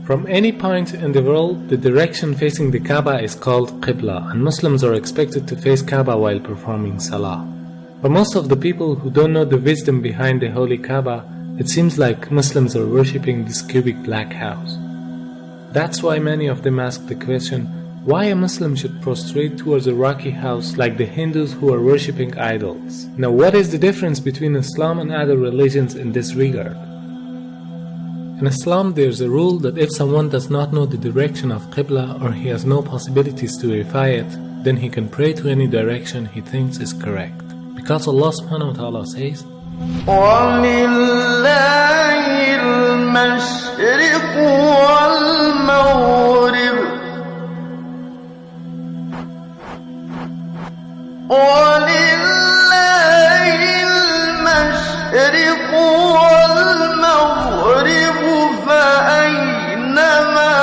From any point in the world, the direction facing the Kaaba is called Qibla, and Muslims are expected to face Kaaba while performing Salah. For most of the people who don't know the wisdom behind the holy Kaaba, it seems like Muslims are worshipping this cubic black house. That's why many of them ask the question, why a Muslim should prostrate towards a rocky house like the Hindus who are worshipping idols. Now, what is the difference between Islam and other religions in this regard? In Islam, there is a rule that if someone does not know the direction of Qibla or he has no possibilities to verify it, then he can pray to any direction he thinks is correct. Because Allah subhanahu wa ta'ala says, وَلِلَّهِ الْمَشْرِقُ وَالْمَغْرِبُ وَلِلَّهِ الْمَشْرِقُ وَالْمَغْرِبُ فَأَيْنَمَا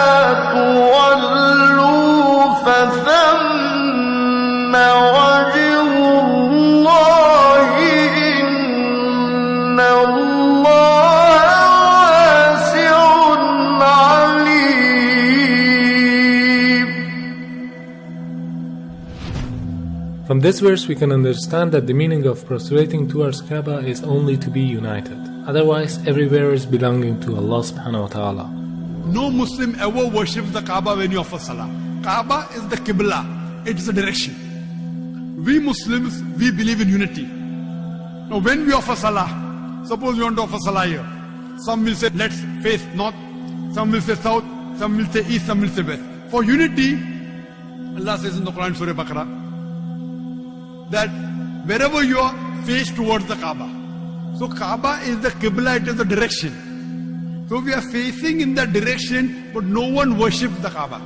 تُوَلُّوا فَثَمَّ وَجْهُ اللَّهِ إِنَّ اللَّهَ وَاسِعٌ عَلِيمٌ. From this verse we can understand that the meaning of prostrating towards Kaaba is only to be united. Otherwise, everywhere is belonging to Allah subhanahu wa ta'ala. No Muslim ever worships the Kaaba when you offer Salah. Kaaba is the Qibla. It is the direction. We Muslims, we believe in unity. Now when we offer Salah, suppose you want to offer Salah here. Some will say, let's face north. Some will say south. Some will say east. Some will say west. For unity, Allah says in the Quran, Surah Baqarah, that wherever you are, face towards the Kaaba. So Kaaba is the Qibla, it is the direction. So we are facing in that direction, but no one worships the Kaaba.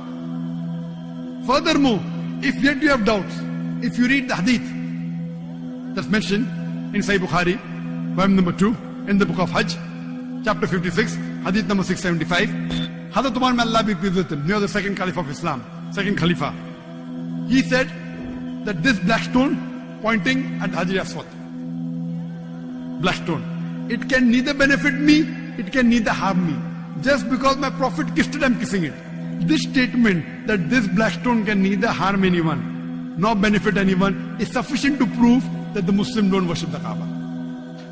Furthermore, if yet you have doubts, if you read the hadith that's mentioned in Sahih Bukhari, volume number 2, in the book of Hajj, chapter 56, hadith number 675, Hazrat Umar, may Allah be pleased with him, he was the second Caliph of Islam, second Khalifa. He said that this black stone pointing at Hajar Aswad, black stone, it can neither benefit me, it can neither harm me. Just because my Prophet kissed it, I'm kissing it. This statement that this black stone can neither harm anyone nor benefit anyone is sufficient to prove that the Muslims don't worship the Kaaba.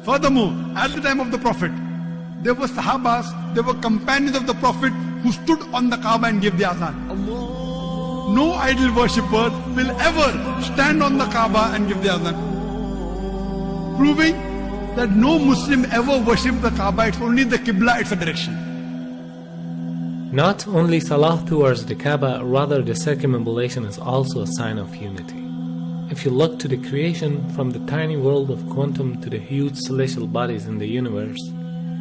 Furthermore, at the time of the Prophet, there were Sahabas, there were companions of the Prophet who stood on the Kaaba and gave the azan. No idol worshipper will ever stand on the Kaaba and give the azan, proving that no Muslim ever worships the Kaaba. It's only the Qibla, it's a direction. Not only Salah towards the Kaaba, rather the circumambulation is also a sign of unity. If you look to the creation, from the tiny world of quantum to the huge celestial bodies in the universe,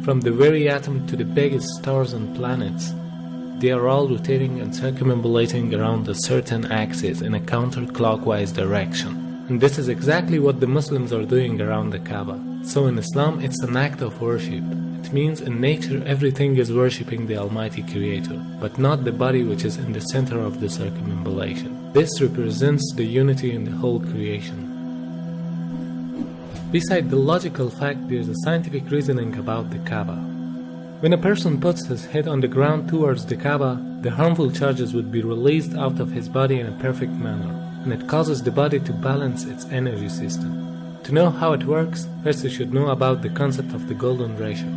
from the very atom to the biggest stars and planets, they are all rotating and circumambulating around a certain axis in a counterclockwise direction. And this is exactly what the Muslims are doing around the Kaaba. So in Islam, it's an act of worship. It means in nature everything is worshipping the Almighty Creator, but not the body which is in the center of the circumambulation. This represents the unity in the whole creation. Beside the logical fact, there is a scientific reasoning about the Kaaba. When a person puts his head on the ground towards the Kaaba, the harmful charges would be released out of his body in a perfect manner, and it causes the body to balance its energy system. To know how it works, first you should know about the concept of the golden ratio.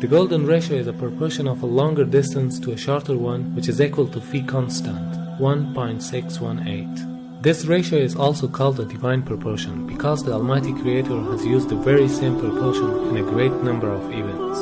The golden ratio is a proportion of a longer distance to a shorter one, which is equal to phi constant, 1.618. This ratio is also called a divine proportion because the Almighty Creator has used the very same proportion in a great number of events.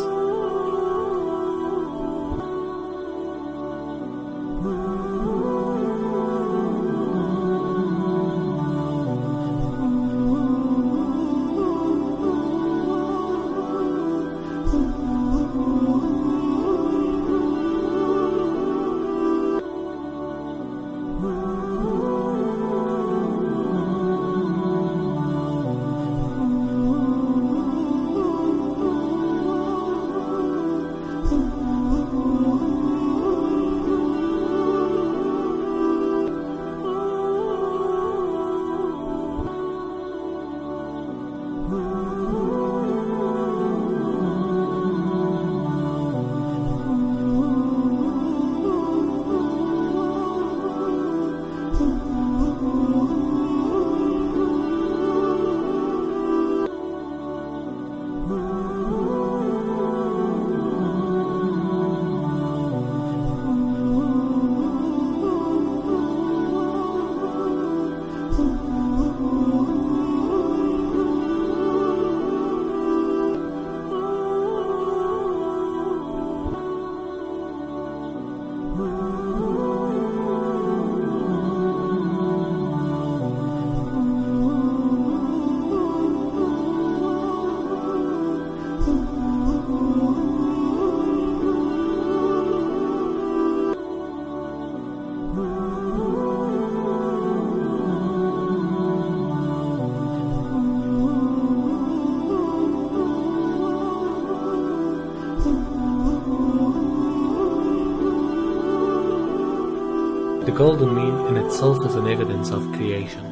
the golden mean in itself is an evidence of creation.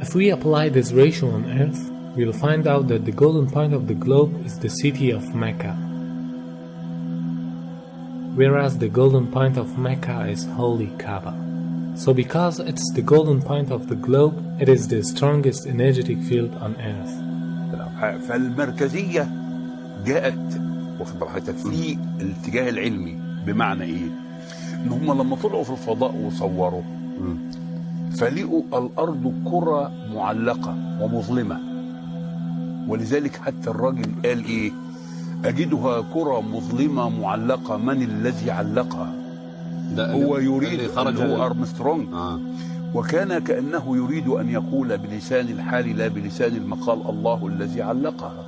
If we apply this ratio on Earth, we will find out that the golden point of the globe is the city of Mecca, whereas the golden point of Mecca is holy KAABA. So because it's the golden point of the globe, it is the strongest energetic field on Earth. فالمركزية جاءت في الاتجاه العلمي، بمعنى ايه؟ ان هم لما طلعوا في الفضاء وصوروا فلقوا الارض كرة معلقة ومظلمة، ولذلك حتى الراجل قال ايه؟ اجدها كرة مظلمة معلقة، من الذي علقها؟ هو يريد هو أرمسترونج. وكان كأنه يريد أن يقول بلسان الحال لا بلسان المقال الله الذي علقها.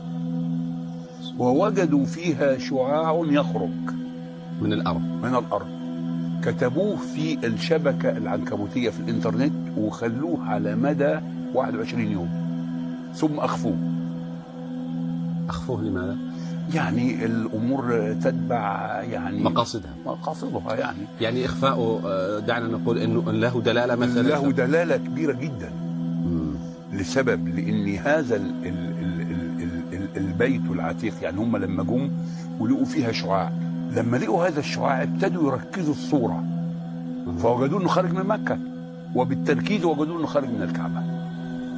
ووجدوا فيها شعاع يخرج من الأرض. كتبوه في الشبكة العنكبوتية في الإنترنت وخلوه على مدى 21 يوم ثم أخفوه. أخفوه لماذا؟ يعني الأمور تتبع يعني مقاصدها يعني إخفاؤه دعنا نقول إنه له دلالة مثلا، له دلالة كبيرة جدا. لسبب لأن هذا البيت العتيق، يعني هم لما جم ولقوا فيها شعاع، لما لقوا هذا الشعاع ابتدوا يركزوا الصورة فوجدوا إنه خارج من مكة، وبالتركيز وجدوا إنه خارج من الكعبة.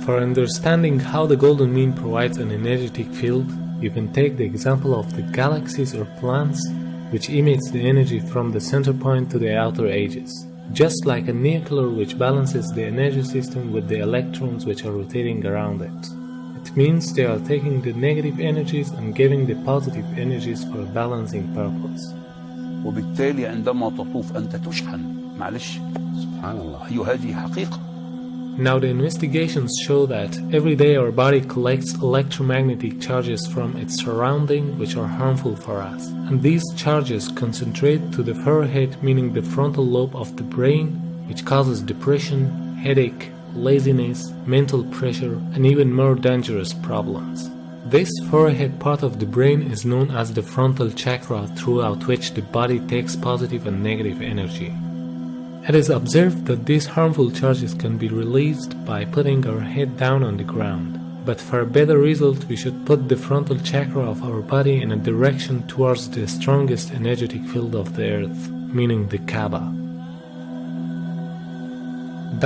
For understanding how the golden mean provides an energetic field, you can take the example of the galaxies or planets, which emits the energy from the center point to the outer edges, just like a nuclear which balances the energy system with the electrons which are rotating around it. It means they are taking the negative energies and giving the positive energies for a balancing purpose. وبالتالي عندما تطوف أنت تشحن. معلش سبحان الله. أيوة هذه حقيقة. Now the investigations show that every day our body collects electromagnetic charges from its surrounding which are harmful for us. And these charges concentrate to the forehead, meaning the frontal lobe of the brain, which causes depression, headache, laziness, mental pressure, and even more dangerous problems. This forehead part of the brain is known as the frontal chakra, throughout which the body takes positive and negative energy. It is observed that these harmful charges can be released by putting our head down on the ground. But for a better result, we should put the frontal chakra of our body in a direction towards the strongest energetic field of the earth, meaning the KAABA.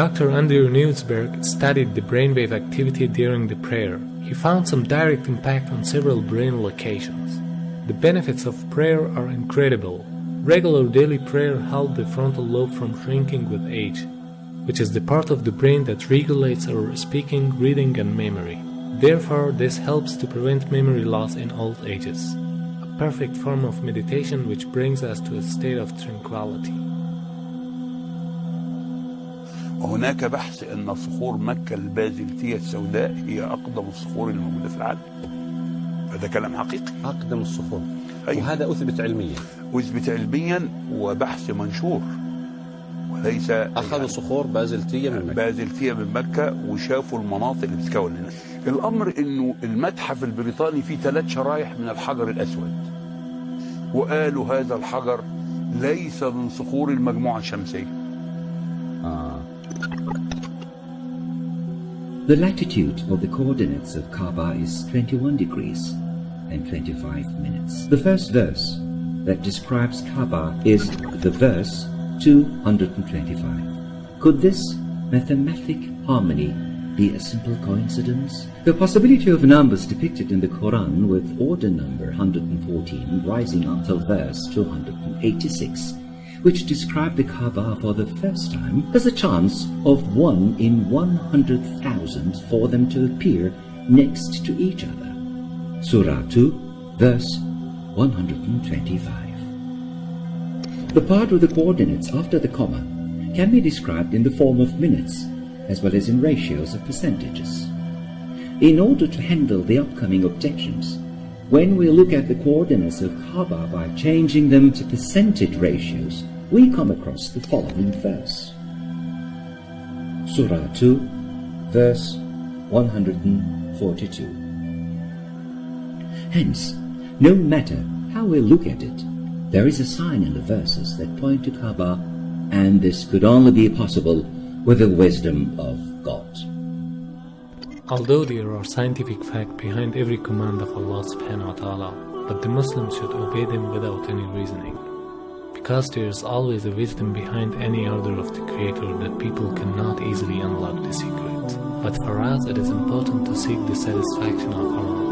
Dr. Andrew Newsberg studied the brainwave activity during the prayer. He found some direct impact on several brain locations. The benefits of prayer are incredible. Regular daily prayer helps the frontal lobe from shrinking with age, which is the part of the brain that regulates our speaking, reading, and memory. Therefore, this helps to prevent memory loss in old ages, a perfect form of meditation which brings us to a state of tranquility. وهناك بحث أن صخور مكة البازلتية السوداء هي أقدم الصخور الموجودة في العالم. هذا كلام حقيقي. أقدم الصخور. أيوة. وهذا أثبت علميا. أثبت علميا وبحث منشور، وليس أخذوا صخور بازلتية من مكة وشافوا المناطق اللي بتتكون هنا. الأمر إنه المتحف البريطاني فيه 3 شرايح من الحجر الأسود، وقالوا هذا الحجر ليس من صخور المجموعة الشمسية. The latitude of the coordinates of Kaaba is 21 degrees and 25 minutes. The first verse that describes Kaaba is the verse 225. Could this mathematic harmony be a simple coincidence? The possibility of numbers depicted in the Quran with order number 114 rising until verse 286, which describe the Kaaba for the first time, has a chance of 1 in 100,000 for them to appear next to each other. Surah 2, verse 125. The part of the coordinates after the comma can be described in the form of minutes, as well as in ratios of percentages. In order to handle the upcoming objections, when we look at the coordinates of Kaaba by changing them to percentage ratios, we come across the following verse. Surah 2, verse 142. Hence, no matter how we look at it, there is a sign in the verses that point to Kaaba and this could only be possible with the wisdom of God. Although there are scientific facts behind every command of Allah subhanahu wa ta'ala, but the Muslims should obey them without any reasoning. Because there is always a wisdom behind any order of the Creator that people cannot easily unlock the secret. But for us it is important to seek the satisfaction of our